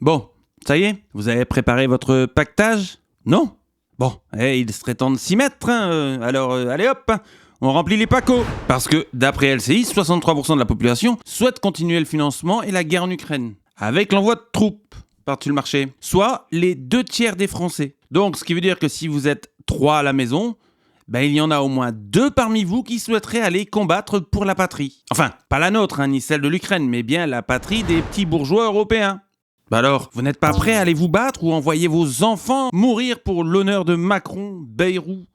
Bon, ça y est, vous avez préparé votre pactage? Non? Bon, il serait temps de s'y mettre, hein. Alors, allez hop, hein, on remplit les pacos. Parce que, d'après LCI, 63% de la population souhaite continuer le financement et la guerre en Ukraine. Avec l'envoi de troupes par-dessus le marché. Soit les 2 tiers des Français. Donc, ce qui veut dire que si vous êtes 3 à la maison, il y en a au moins 2 parmi vous qui souhaiteraient aller combattre pour la patrie. Enfin, pas la nôtre, hein, ni celle de l'Ukraine, mais bien la patrie des petits bourgeois européens. Alors, vous n'êtes pas prêts à aller vous battre ou envoyer vos enfants mourir pour l'honneur de Macron, Bayrou,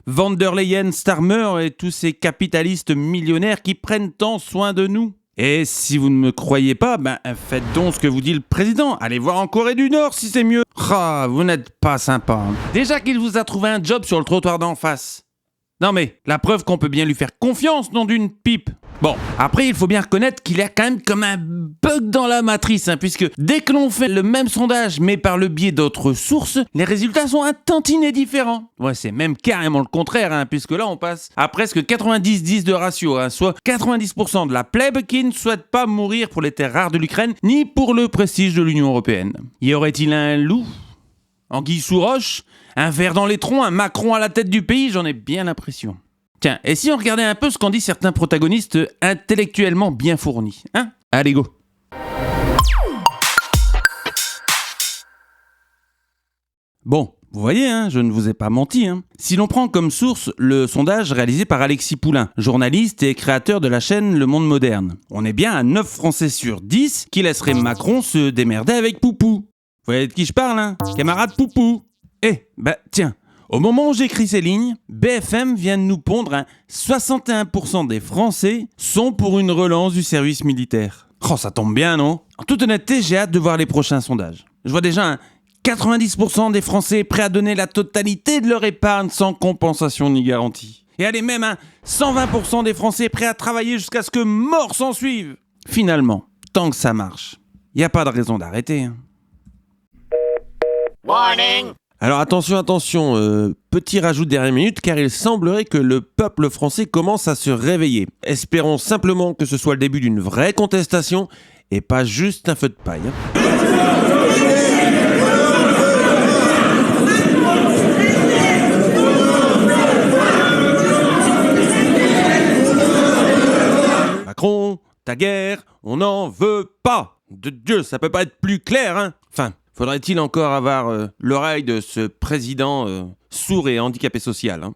van der Leyen, Starmer et tous ces capitalistes millionnaires qui prennent tant soin de nous? Et si vous ne me croyez pas, faites donc ce que vous dit le président. Allez voir en Corée du Nord si c'est mieux. Vous n'êtes pas sympa, hein. Déjà qu'il vous a trouvé un job sur le trottoir d'en face. Non mais, la preuve qu'on peut bien lui faire confiance, non d'une pipe. Bon, après il faut bien reconnaître qu'il y a quand même comme un bug dans la matrice, hein, puisque dès que l'on fait le même sondage, mais par le biais d'autres sources, les résultats sont un tantinet différents. Ouais, c'est même carrément le contraire, hein, puisque là on passe à presque 90-10 de ratio, hein, soit 90% de la plèbe qui ne souhaite pas mourir pour les terres rares de l'Ukraine, ni pour le prestige de l'Union européenne. Y aurait-il un loup? Anguille sous roche? Un ver dans les troncs? Un Macron à la tête du pays? J'en ai bien l'impression. Tiens, et si on regardait un peu ce qu'en disent certains protagonistes intellectuellement bien fournis, hein? Allez, go! Bon, vous voyez, hein, je ne vous ai pas menti, hein. Si l'on prend comme source le sondage réalisé par Alexis Poulain, journaliste et créateur de la chaîne Le Monde Moderne, on est bien à 9 Français sur 10 qui laisseraient Macron se démerder avec Poupou. Vous voyez de qui je parle, hein? Camarade Poupou. Tiens, au moment où j'écris ces lignes, BFM vient de nous pondre un 61% des Français sont pour une relance du service militaire. Ça tombe bien, non? En toute honnêteté, j'ai hâte de voir les prochains sondages. Je vois déjà un 90% des Français prêts à donner la totalité de leur épargne sans compensation ni garantie. Et allez, même un 120% des Français prêts à travailler jusqu'à ce que mort s'en suive. Finalement, tant que ça marche, il n'y a pas de raison d'arrêter, hein. Warning! Alors attention, petit rajout de dernière minute, car il semblerait que le peuple français commence à se réveiller. Espérons simplement que ce soit le début d'une vraie contestation et pas juste un feu de paille, hein. Macron, ta guerre, on n'en veut pas. De Dieu, ça peut pas être plus clair, hein. Enfin, faudrait-il encore avoir l'oreille de ce président sourd et handicapé social, hein.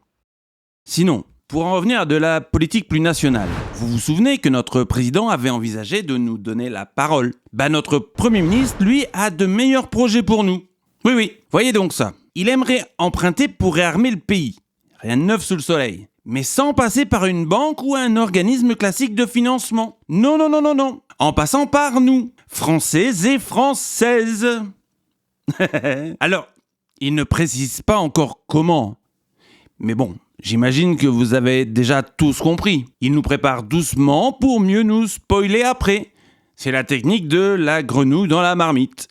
Sinon, pour en revenir à de la politique plus nationale, vous vous souvenez que notre président avait envisagé de nous donner la parole. Notre Premier ministre, lui, a de meilleurs projets pour nous. Oui, voyez donc ça. Il aimerait emprunter pour réarmer le pays. Rien de neuf sous le soleil. Mais sans passer par une banque ou un organisme classique de financement. Non. En passant par nous, Français et Françaises. Alors, il ne précise pas encore comment. Mais bon, j'imagine que vous avez déjà tous compris. Il nous prépare doucement pour mieux nous spoiler après. C'est la technique de la grenouille dans la marmite.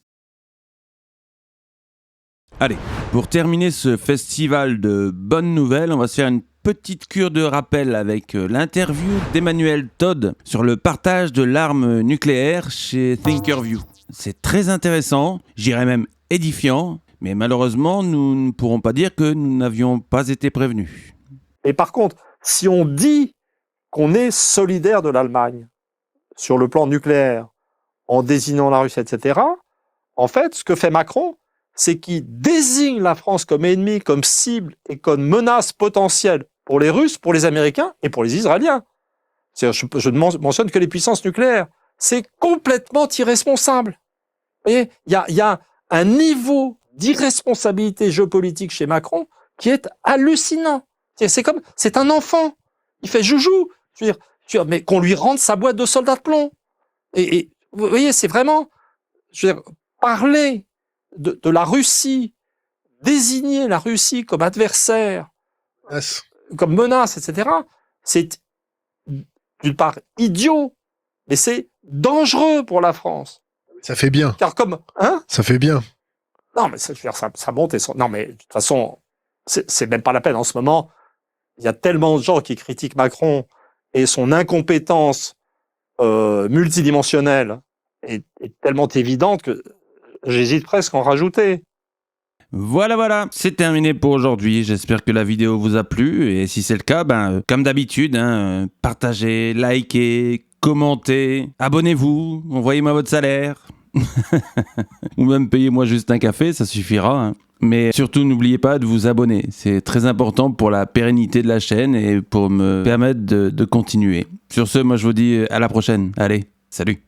Allez, pour terminer ce festival de bonnes nouvelles, on va se faire une petite cure de rappel avec l'interview d'Emmanuel Todd sur le partage de l'arme nucléaire chez Thinkerview. C'est très intéressant, j'irais même édifiant, mais malheureusement, nous ne pourrons pas dire que nous n'avions pas été prévenus. Et par contre, si on dit qu'on est solidaire de l'Allemagne sur le plan nucléaire, en désignant la Russie, etc., en fait, ce que fait Macron, c'est qu'il désigne la France comme ennemi, comme cible et comme menace potentielle pour les Russes, pour les Américains et pour les Israéliens. Je ne mentionne que les puissances nucléaires. C'est complètement irresponsable. Vous voyez, il y a un niveau d'irresponsabilité géopolitique chez Macron qui est hallucinant. C'est un enfant. Il fait joujou. Je veux dire, mais qu'on lui rende sa boîte de soldats de plomb. Et vous voyez, c'est vraiment, parler de la Russie, désigner la Russie comme adversaire, comme menace, etc., c'est d'une part idiot, mais c'est dangereux pour la France. Ça fait bien. Car ça fait bien. Non, mais ça monte non, mais de toute façon, c'est même pas la peine. En ce moment, il y a tellement de gens qui critiquent Macron et son incompétence multidimensionnelle est tellement évidente que J'hésite presque à en rajouter. Voilà, c'est terminé pour aujourd'hui. J'espère que la vidéo vous a plu. Et si c'est le cas, comme d'habitude, partagez, likez, commentez, abonnez-vous, envoyez-moi votre salaire. Ou même payez-moi juste un café, ça suffira. Mais surtout, n'oubliez pas de vous abonner. C'est très important pour la pérennité de la chaîne et pour me permettre de continuer. Sur ce, moi je vous dis à la prochaine. Allez, salut!